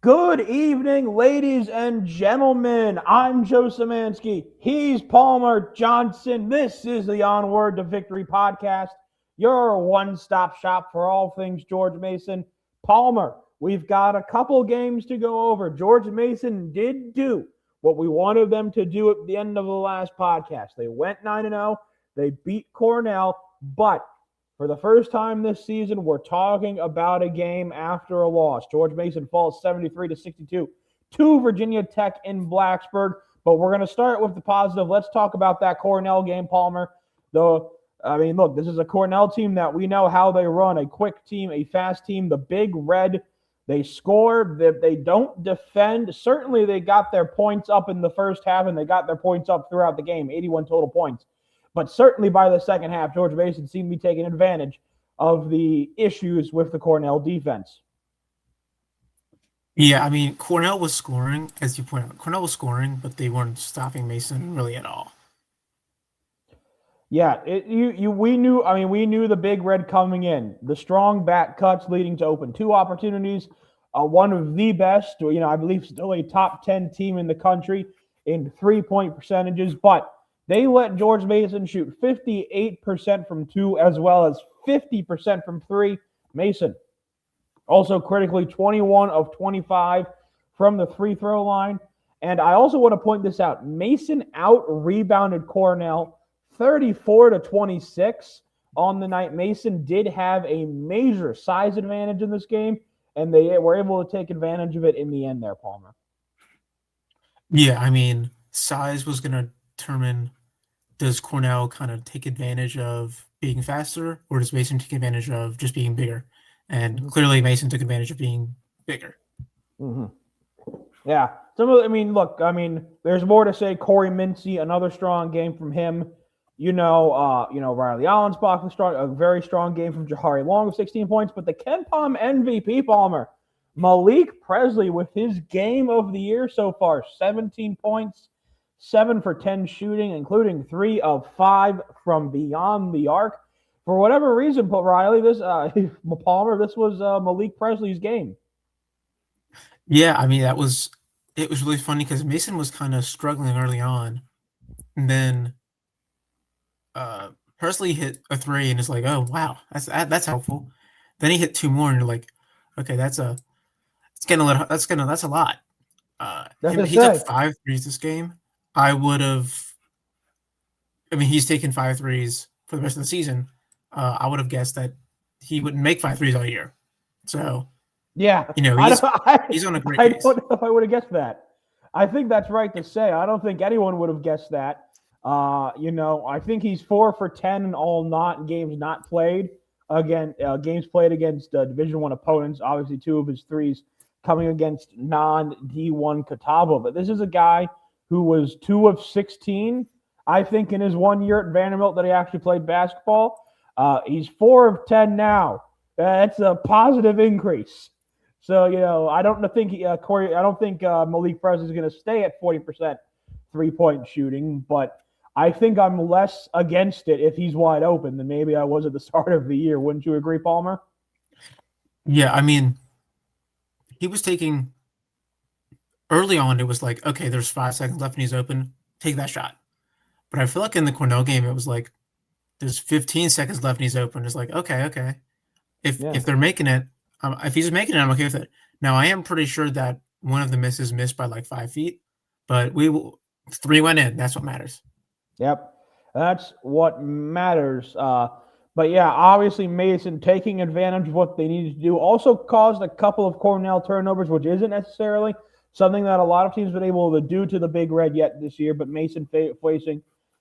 Good evening, ladies and gentlemen. I'm Joe Szymanski. He's Palmer Johnson. This is the Onward to Victory podcast, your one-stop shop for all things George Mason. Palmer, we've got a couple games to go over. George Mason did do what we wanted them to do at the end of the last podcast. They went 9-0. They beat Cornell, but for the first time this season, we're talking about a game after a loss. George Mason falls 73-62 to Virginia Tech in Blacksburg. But we're going to start with the positive. Let's talk about that Cornell game, Palmer. Look, this is a Cornell team that we know how they run. A quick team, a fast team, the Big Red. They score. They don't defend. Certainly, they got their points up in the first half, and they got their points up throughout the game, 81 total points. But certainly by the second half, George Mason seemed to be taking advantage of the issues with the Cornell defense. Yeah, Cornell was scoring, as you point out. Cornell was scoring, but they weren't stopping Mason really at all. Yeah, we knew the Big Red coming in. The strong back cuts leading to open two opportunities. One of the best, I believe still a top 10 team in the country in 3-point percentages, but they let George Mason shoot 58% from two as well as 50% from three. Mason also critically 21 of 25 from the free throw line. And I also want to point this out. Mason out-rebounded Cornell 34-26 on the night. Mason did have a major size advantage in this game, and they were able to take advantage of it in the end there, Palmer. Yeah, size was going to determine, does Cornell kind of take advantage of being faster, or does Mason take advantage of just being bigger? And clearly Mason took advantage of being bigger. Mm-hmm. Yeah. There's more to say. Corey Mincy, another strong game from him. Riley Allensbach, a very strong game from Jahari Long with 16 points. But the KenPom MVP, Palmer, Malik Presley with his game of the year so far, 17 points, 7 for 10 shooting, including 3 of 5 from beyond the arc. For whatever reason, Riley, Palmer, this was Malik Presley's game. Yeah, it was really funny because Mason was kind of struggling early on, and then Presley hit a 3 and it's like, oh wow, that's helpful. Then he hit 2 more and you're like, okay, that's a lot. He took 5 threes this game. I would have. He's taken 5 threes for the rest of the season. I would have guessed that he wouldn't make 5 threes all year. So yeah, he's on a great pace. I don't know if I would have guessed that. I think that's right to say. I don't think anyone would have guessed that. I think he's 4 for 10 in all games not played. Again, games played against Division I opponents. Obviously, 2 of his threes coming against non-D1 Catawba. But this is a guy who was 2 of 16, I think, in his 1 year at Vanderbilt that he actually played basketball. He's 4 of 10 now. That's a positive increase. So, I don't think Malik Presley is going to stay at 40% three-point shooting, but I think I'm less against it if he's wide open than maybe I was at the start of the year. Wouldn't you agree, Palmer? Yeah, he was taking early on. It was like, okay, there's 5 seconds left and he's open. Take that shot. But I feel like in the Cornell game, it was like there's 15 seconds left and he's open. It's like, okay. If they're making it, if he's making it, I'm okay with it. Now, I am pretty sure that one of the misses missed by like 5 feet, but 3 went in. That's what matters. Yep, that's what matters. But yeah, obviously Mason taking advantage of what they needed to do also caused a couple of Cornell turnovers, which isn't necessarily something that a lot of teams have been able to do to the Big Red yet this year. But Mason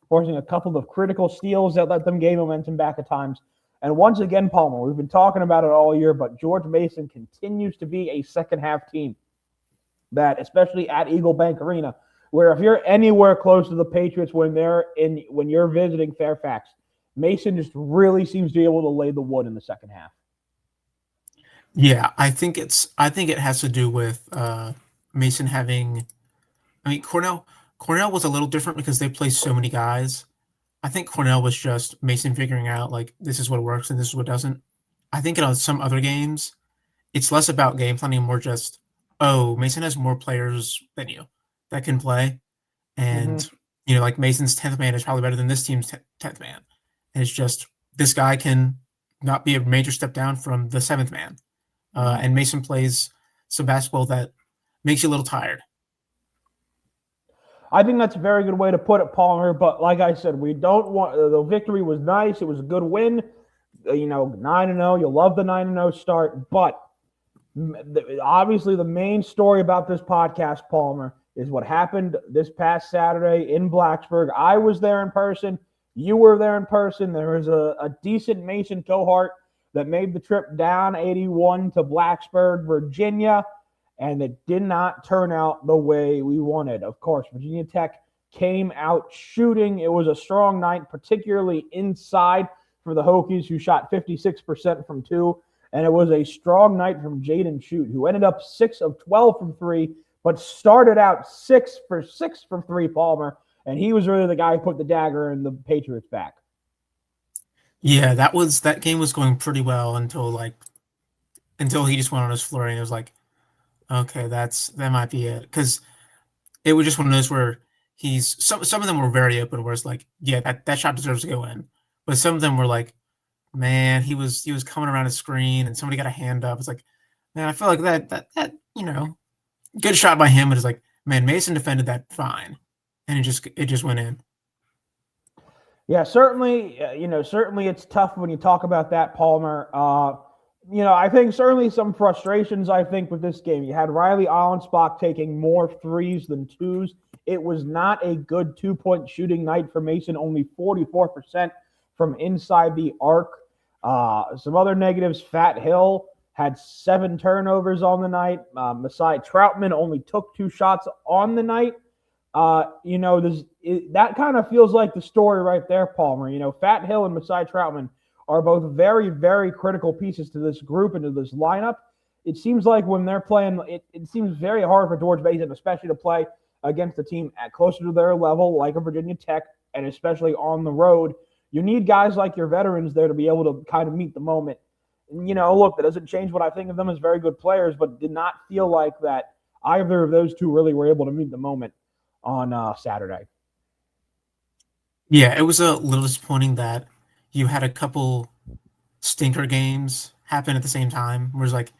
forcing a couple of critical steals that let them gain momentum back at times. And once again, Palmer, we've been talking about it all year, but George Mason continues to be a second-half team that, especially at Eagle Bank Arena, where if you're anywhere close to the Patriots when you're visiting Fairfax, Mason just really seems to be able to lay the wood in the second half. Yeah, I think it has to do with Mason having. Cornell was a little different because they play so many guys. I think Cornell was just Mason figuring out like this is what works and this is what doesn't. I think in some other games, it's less about game planning, more just oh, Mason has more players than you that can play. Mm-hmm. And, like Mason's 10th man is probably better than this team's 10th man. And it's just this guy can not be a major step down from the 7th man. And Mason plays some basketball that makes you a little tired. I think that's a very good way to put it, Palmer. But like I said, we don't want the victory was nice. It was a good win. 9-0. You'll love the 9-0 start. But obviously, the main story about this podcast, Palmer, is what happened this past Saturday in Blacksburg. I was there in person. You were there in person. There was a decent Mason cohort that made the trip down 81 to Blacksburg, Virginia, and it did not turn out the way we wanted. Of course, Virginia Tech came out shooting. It was a strong night, particularly inside for the Hokies, who shot 56% from two. And it was a strong night from Jaden Shute, who ended up 6 of 12 from three, but started out 6 for 6 from three, Palmer. And he was really the guy who put the dagger in the Patriots' back. Yeah, that game was going pretty well until he just went on his flurry, and it was like, okay, that might be it. Because it was just one of those where some of them were very open, where it's like, yeah, that shot deserves to go in. But some of them were like, man, he was coming around his screen and somebody got a hand up. It's like, man, I feel like that good shot by him, but it's like, man, Mason defended that fine, and it just went in. Yeah, certainly, certainly it's tough when you talk about that, Palmer. I think certainly some frustrations, I think, with this game. You had Riley Allenspach taking more threes than twos. It was not a good 2-point shooting night for Mason, only 44% from inside the arc. Some other negatives, Fat Hill had 7 turnovers on the night. Masai Troutman only took 2 shots on the night. That kind of feels like the story right there, Palmer. Fat Hill and Masai Troutman are both very, very critical pieces to this group and to this lineup. It seems like when they're playing, it seems very hard for George Mason, especially to play against a team at closer to their level, like a Virginia Tech, and especially on the road. You need guys like your veterans there to be able to kind of meet the moment. And, look, that doesn't change what I think of them as very good players, but did not feel like that either of those two really were able to meet the moment on Saturday. Yeah, it was a little disappointing that you had a couple stinker games happen at the same time. Where it's like,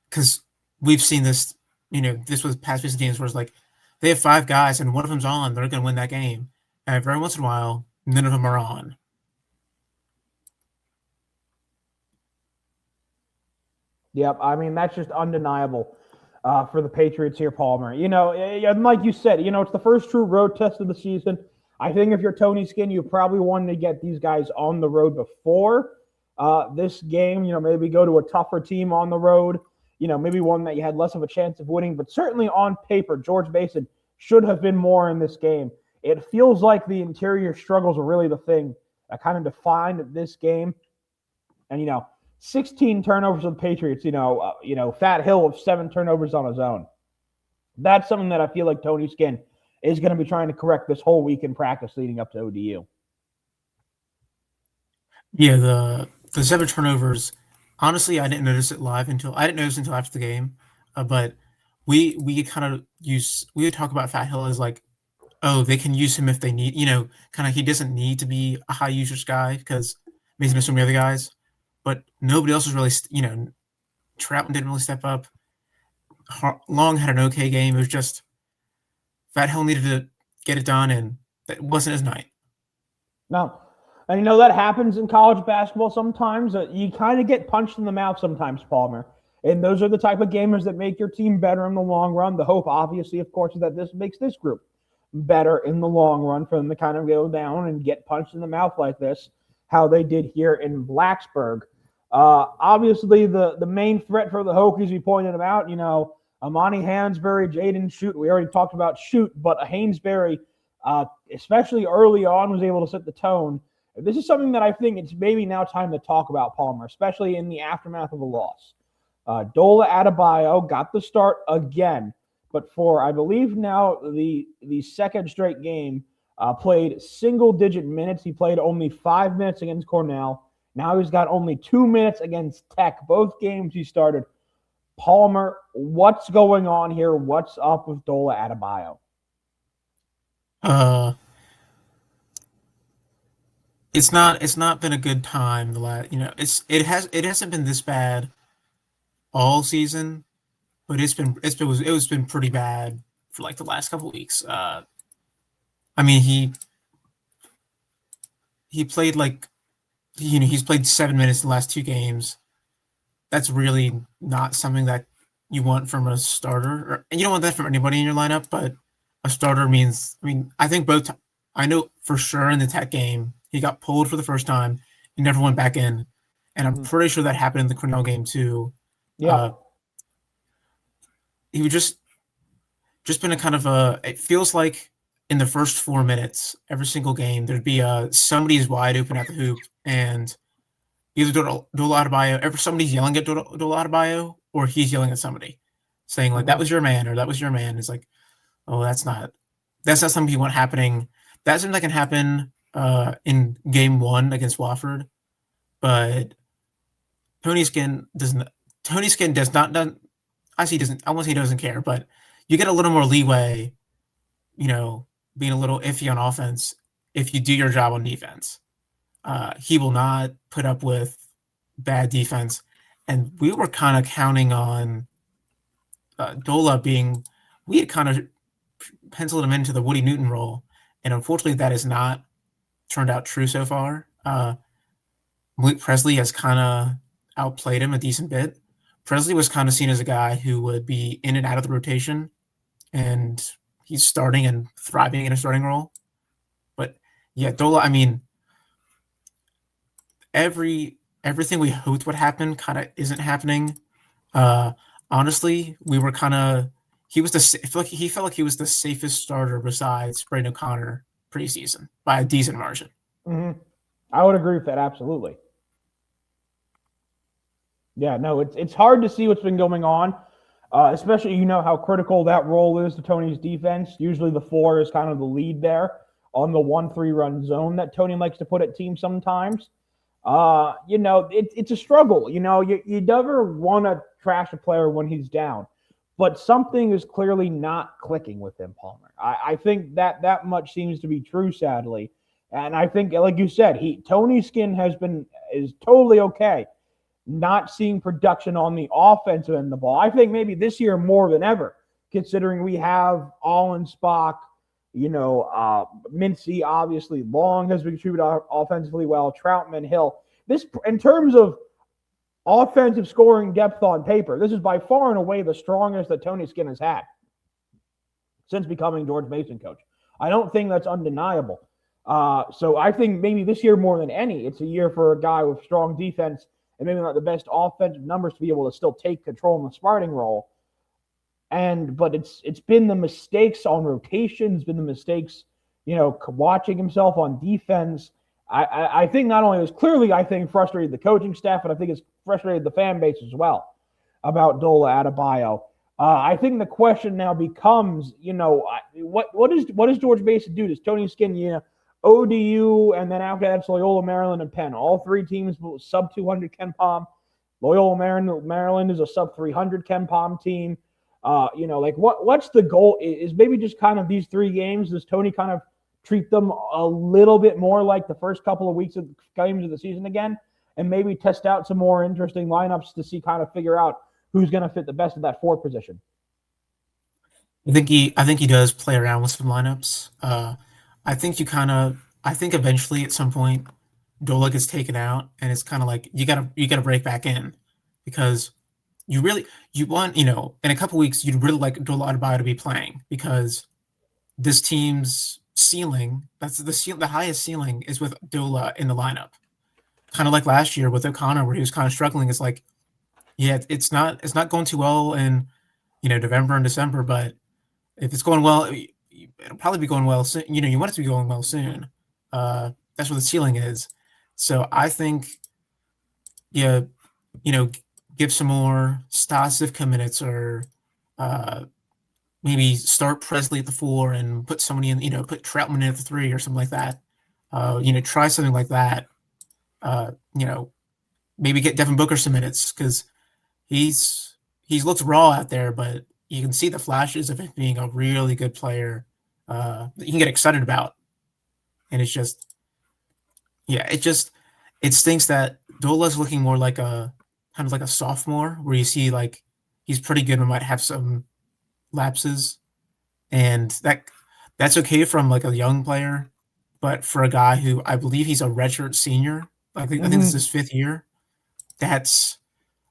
because we've seen this, this was past recent games where it's like they have 5 guys and one of them's on, they're going to win that game. And every once in a while, none of them are on. Yep, I mean, that's just undeniable for the Patriots here, Palmer. And like you said, it's the first true road test of the season. I think if you're Tony Skinn, you probably wanted to get these guys on the road before this game, maybe go to a tougher team on the road, maybe one that you had less of a chance of winning. But certainly on paper, George Mason should have been more in this game. It feels like the interior struggles were really the thing that kind of defined this game. And, 16 turnovers of the Patriots, Fat Hill of 7 turnovers on his own. That's something that I feel like Tony Skinn is going to be trying to correct this whole week in practice leading up to ODU. Yeah, the 7 turnovers. Honestly, I didn't notice it until after the game. But we would talk about Fat Hill as like, oh, they can use him if they need. Kind of he doesn't need to be a high usage guy because he's missing so many other guys. But nobody else was really, Troutman didn't really step up. Long had an okay game. It was just Fat Hill needed to get it done, and that wasn't his night. No. And that happens in college basketball sometimes. You kind of get punched in the mouth sometimes, Palmer. And those are the type of gamers that make your team better in the long run. The hope, obviously, of course, is that this makes this group better in the long run for them to kind of go down and get punched in the mouth like this, how they did here in Blacksburg. Obviously, the main threat for the Hokies, we pointed them out, Amani Hansberry, Jaden Shute. We already talked about Shute, but Hansberry, especially early on, was able to set the tone. This is something that I think it's maybe now time to talk about, Palmer, especially in the aftermath of a loss. Dola Adebayo got the start again, but for, I believe now, the second straight game, played single-digit minutes. He played only 5 minutes against Cornell. Now he's got only 2 minutes against Tech. Both games he started. Palmer, what's going on here? What's up with Dola Adebayo? Uh, it's not been a good time. It hasn't been this bad all season, but it's been pretty bad for like the last couple weeks. I mean he played like he's played 7 minutes in the last two games. That's really not something that you want from a starter, and you don't want that from anybody in your lineup. But a starter means, I mean, I think both. I know for sure in the Tech game he got pulled for the first time. He never went back in, and I'm pretty sure that happened in the Cornell game too. Yeah. He was just been a kind of a. It feels like in the first 4 minutes, every single game there'd be somebody's wide open at the hoop, and either Dola Adebayo, ever somebody's yelling at Dola Adebayo, or he's yelling at somebody, saying like, "That was your man," or "That was your man." It's like, oh, that's not something you want happening. That's something that can happen in game one against Wofford, but Tony Skin doesn't. Tony Skin does not. I see doesn't. I won't say he doesn't care, but you get a little more leeway. Being a little iffy on offense if you do your job on defense. He will not put up with bad defense, and we were kind of counting on Dola being. We had kind of penciled him into the Woody Newton role, and unfortunately, that has not turned out true so far. Malik Presley has kind of outplayed him a decent bit. Presley was kind of seen as a guy who would be in and out of the rotation, and he's starting and thriving in a starting role. But yeah, Dola, I mean, everything we hoped would happen kind of isn't happening. Honestly, we were kind of he felt like he was the safest starter besides Braden O'Connor preseason by a decent margin. Mm-hmm. I would agree with that absolutely. Yeah, no, it's hard to see what's been going on, especially how critical that role is to Tony's defense. Usually the 4 is kind of the lead there on the 1-3 run zone that Tony likes to put at teams sometimes. It's a struggle. You never want to trash a player when he's down, but something is clearly not clicking with him, Palmer. I think that much seems to be true, sadly. And I think, like you said, Tony Skin is totally okay not seeing production on the offensive end of the ball. I think maybe this year more than ever, considering we have Allensbach, Mincy, obviously, Long has been contributed offensively well, Troutman, Hill. This, in terms of offensive scoring depth on paper, this is by far and away the strongest that Tony Skin has had since becoming George Mason coach. I don't think that's undeniable. So I think maybe this year more than any, it's a year for a guy with strong defense and maybe not the best offensive numbers to be able to still take control in the starting role. But it's been the mistakes on rotations, been the mistakes, watching himself on defense. I think not only was clearly, I think, frustrated the coaching staff, but I think it's frustrated the fan base as well about Dola Adebayo. I think the question now becomes, what does George Mason do? Does Tony Skin, ODU, and then after that, it's Loyola Maryland and Penn. All three teams sub 200 KenPom. Loyola Maryland is a sub 300 KenPom team. What's the goal? Is maybe just kind of these 3 games, does Tony kind of treat them a little bit more like the first couple of weeks of games of the season again, and maybe test out some more interesting lineups to figure out who's going to fit the best at that 4th position? I think he does play around with some lineups. I think eventually at some point Dola gets taken out, and it's kind of like you gotta break back in, because you want, in a couple weeks you'd really like Dola Adebayo to be playing, because this team's ceiling, the highest ceiling is with Dola in the lineup. Kind of like last year with O'Connor, where he was kind of struggling. It's like, yeah, it's not going too well in November and December, but if it's going well, it'll probably be going well soon. You want it to be going well soon. That's where the ceiling is. So I think, yeah, give some more Stasivka minutes, or maybe start Presley at the 4 and put somebody in, put Troutman in at the 3 or something like that. Try something like that. Maybe get Devin Booker some minutes, because he's he looks raw out there, but you can see the flashes of him being a really good player that you can get excited about. And it's just, yeah, it stinks that Dola's looking more like a kind of like a sophomore, where you see like he's pretty good and might have some lapses, and that's okay from like a young player, but for a guy who I believe he's a redshirt senior, I think this is Hmm. his 5th year. That's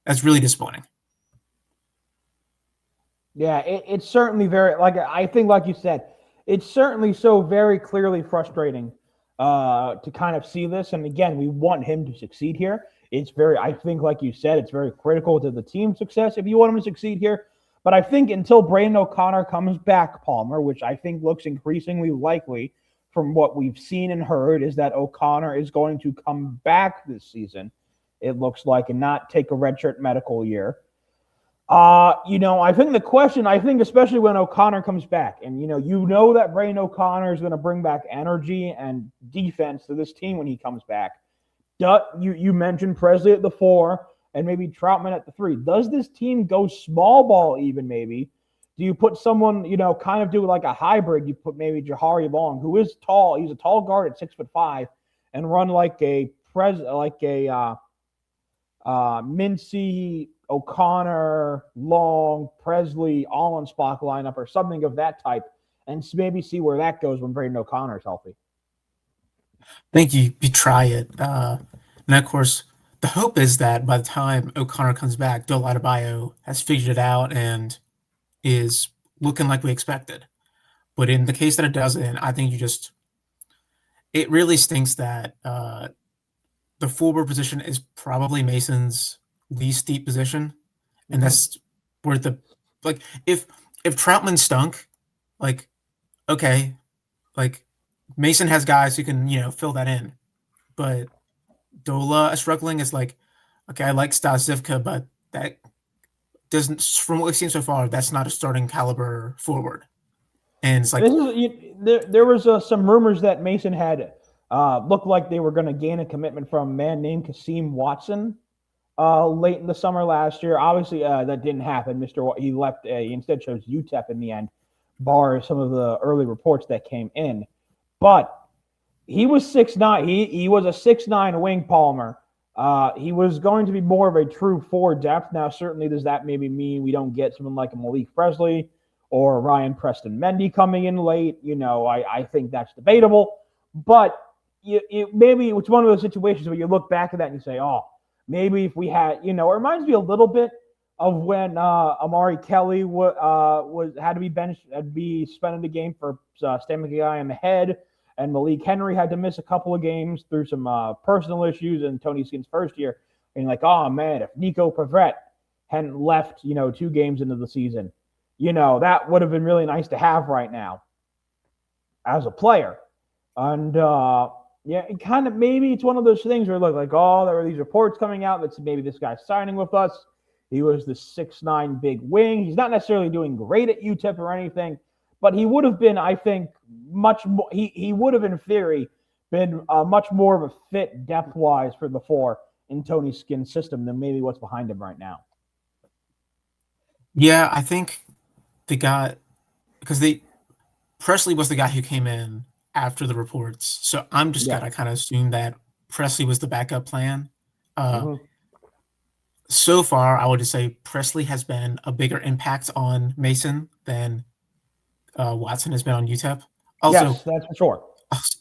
that's really disappointing. Yeah, it's certainly very like I think, like you said, it's certainly so very clearly frustrating to kind of see this. And again, we want him to succeed here. It's very, I think, like you said, it's very critical to the team's success if you want him to succeed here. But I think until Brandon O'Connor comes back, Palmer, which I think looks increasingly likely from what we've seen and heard, is that O'Connor is going to come back this season. It looks like, and not take a redshirt medical year. I think the question, I think, especially when O'Connor comes back, and you know that Brain O'Connor is going to bring back energy and defense to this team when he comes back. You mentioned Presley at the 4 and maybe Troutman at the 3. Does this team go small ball even maybe? Do you put someone, kind of do like a hybrid? You put maybe Jahari Long, who is tall. He's a tall guard at 6'5", and run like a Mincy, O'Connor, Long, Presley, all on Spock lineup or something of that type, and maybe see where that goes when Braden O'Connor is healthy. I think you try it, and of course, the hope is that by the time O'Connor comes back, Dole Adebayo has figured it out and is looking like we expected. But in the case that it doesn't, I think it really stinks that the forward position is probably Mason's least deep position, and Mm-hmm. that's where the like if Troutman stunk, like okay, like Mason has guys who can fill that in, but Dola struggling is like okay, I like Stasivka, but that doesn't from what we've seen so far, that's not a starting caliber forward, and it's like There was some rumors that Mason had looked like they were going to gain a commitment from a man named Kasim Watson late in the summer last year. Obviously, that didn't happen. He left. He instead chose UTEP in the end, bar some of the early reports that came in. But he was 6'9". He was a 6'9" wing Palmer. He was going to be more of a true 4 depth. Now, certainly, does that maybe mean we don't get someone like a Malik Presley or Ryan Preston Mendy coming in late? I think that's debatable. But maybe it's one of those situations where you look back at that and you say, oh, maybe if we had, it reminds me a little bit of when Amari Kelly had to be benched, had to be suspended the game for stabbing a guy in the head, and Malik Henry had to miss a couple of games through some personal issues in Tony Skin's first year. And like, oh man, if Nico Pavret hadn't left, 2 games into the season, that would have been really nice to have right now as a player. And yeah, it kind of maybe it's one of those things where look like, oh, there were these reports coming out that maybe this guy's signing with us. He was the 6'9" big wing. He's not necessarily doing great at UTEP or anything, but he would have been, I think, much more. He would have, in theory, been much more of a fit depth wise for the 4 in Tony Skin's system than maybe what's behind him right now. yeah, I think they got because they Presley was the guy who came in after the reports, so I'm just Yeah. gonna kind of assume that Presley was the backup plan. Uh, Mm-hmm. so far, I would just say Presley has been a bigger impact on Mason than Watson has been on UTEP. Also, Yes, that's for sure.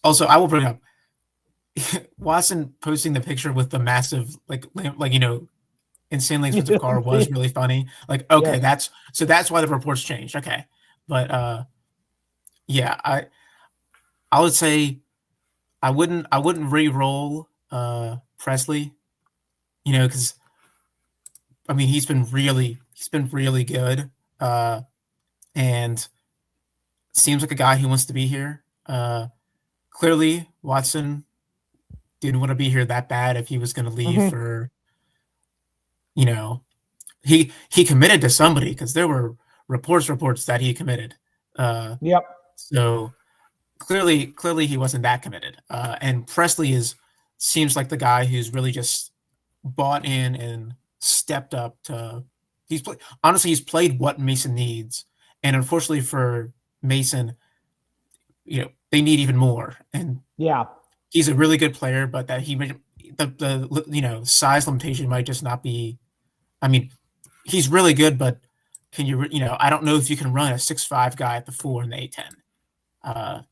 I will bring up Watson posting the picture with the massive insanely expensive car was really funny. Like, okay, Yes. that's why the reports changed. Okay, but yeah, I would say I wouldn't re-roll Presley, because I mean he's been really good, and seems like a guy who wants to be here. Clearly, Watson didn't want to be here that bad if he was going to leave Mm-hmm. for you know he committed to somebody because there were reports that he committed. Yep. So clearly he wasn't that committed. And Presley seems like the guy who's really just bought in and stepped up to honestly, he's played what Mason needs. And unfortunately for Mason, they need even more. And Yeah. he's a really good player, but that the size limitation might just not be. I mean, he's really good, but can I don't know if you can run a 6'5" guy at the 4 and the 8'10".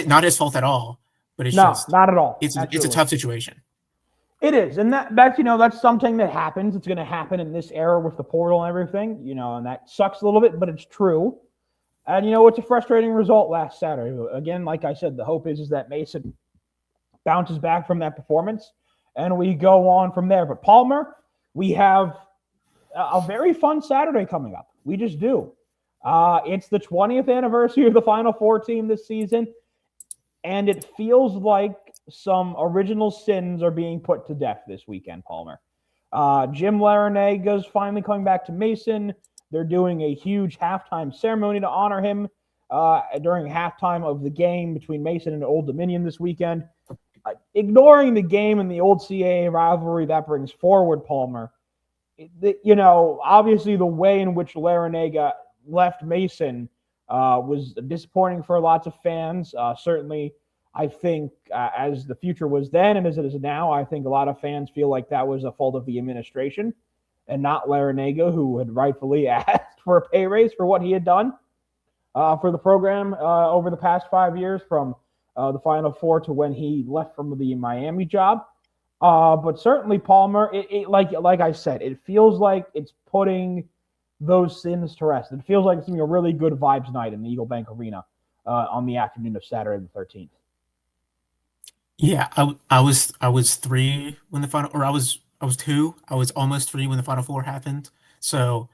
Not his fault at all, but No, not at all. it's a Absolutely. tough situation. It is, and that's something that happens. It's going to happen in this era with the portal and everything, and that sucks a little bit, but it's true. And it's a frustrating result last Saturday. Again, like I said, the hope is that Mason bounces back from that performance, and we go on from there. But Palmer, we have a very fun Saturday coming up. We just do. It's the 20th anniversary of the Final Four team this season, and it feels like some original sins are being put to death this weekend, Palmer. Jim Larenega's finally coming back to Mason. They're doing a huge halftime ceremony to honor him during halftime of the game between Mason and Old Dominion this weekend. Ignoring the game and the old CAA rivalry that brings forward, Palmer, obviously the way in which Larenega left Mason was disappointing for lots of fans. Certainly, I think as the future was then and as it is now, I think a lot of fans feel like that was a fault of the administration and not Larenega, who had rightfully asked for a pay raise for what he had done for the program over the past 5 years from the Final Four to when he left from the Miami job. But certainly, Palmer, like I said, it feels like it's putting those sins to rest. It feels like it's going to be a really good vibes night in the Eagle Bank Arena on the afternoon of Saturday the 13th. Yeah, I was 3 when the final, or I was 2. I was almost 3 when the Final Four happened. So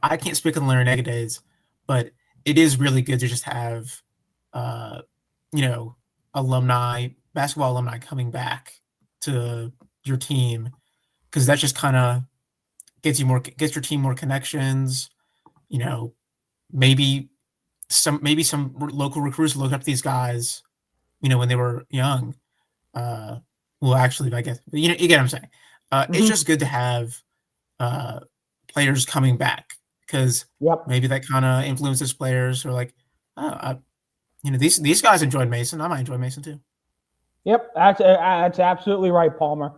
I can't speak on the Larinaga days, but it is really good to just have, basketball alumni coming back to your team, because that just kind of gets your team more connections. Maybe some local recruits look up to these guys, when they were young. Well, actually, I guess you get what I'm saying. It's just good to have players coming back, because maybe that kind of influences players who are like, oh, these guys enjoyed Mason. I might enjoy Mason too. Yep, that's absolutely right, Palmer.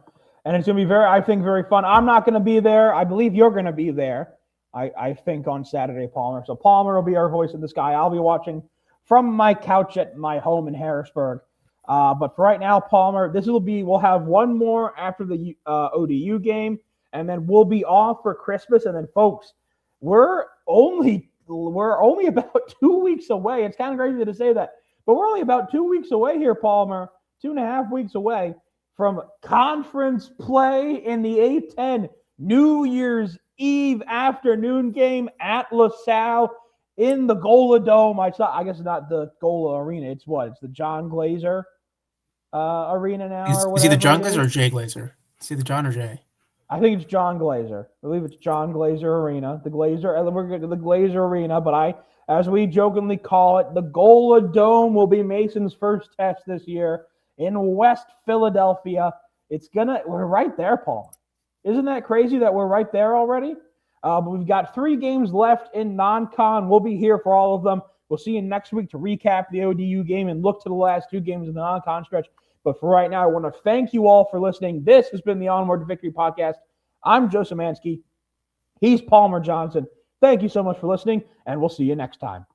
And it's going to be I think, very fun. I'm not going to be there. I believe you're going to be there, I think, on Saturday, Palmer. So Palmer will be our voice in the sky. I'll be watching from my couch at my home in Harrisburg. But for right now, Palmer, we'll have one more after the ODU game, and then we'll be off for Christmas. And then, folks, we're only about 2 weeks away. It's kind of crazy to say that, but we're only about 2 weeks away here, Palmer, 2.5 weeks away from conference play in the A-10 New Year's Eve afternoon game at LaSalle in the Gola Dome. I guess it's not the Gola Arena. It's what? It's the John Glazer Arena now, or whatever. Is he the John Glazer or Jay Glazer? Is he the John or Jay? I think it's John Glazer. I believe it's John Glazer Arena. We're going to the Glazer Arena, but as we jokingly call it, the Gola Dome will be Mason's first test this year in West Philadelphia. We're right there, Paul. Isn't that crazy that we're right there already? But we've got 3 games left in non-con. We'll be here for all of them. We'll see you next week to recap the ODU game and look to the last 2 games in the non-con stretch. But for right now, I want to thank you all for listening. This has been the Onward to Victory podcast. I'm Joe Szymanski. He's Palmer Johnson. Thank you so much for listening, and we'll see you next time.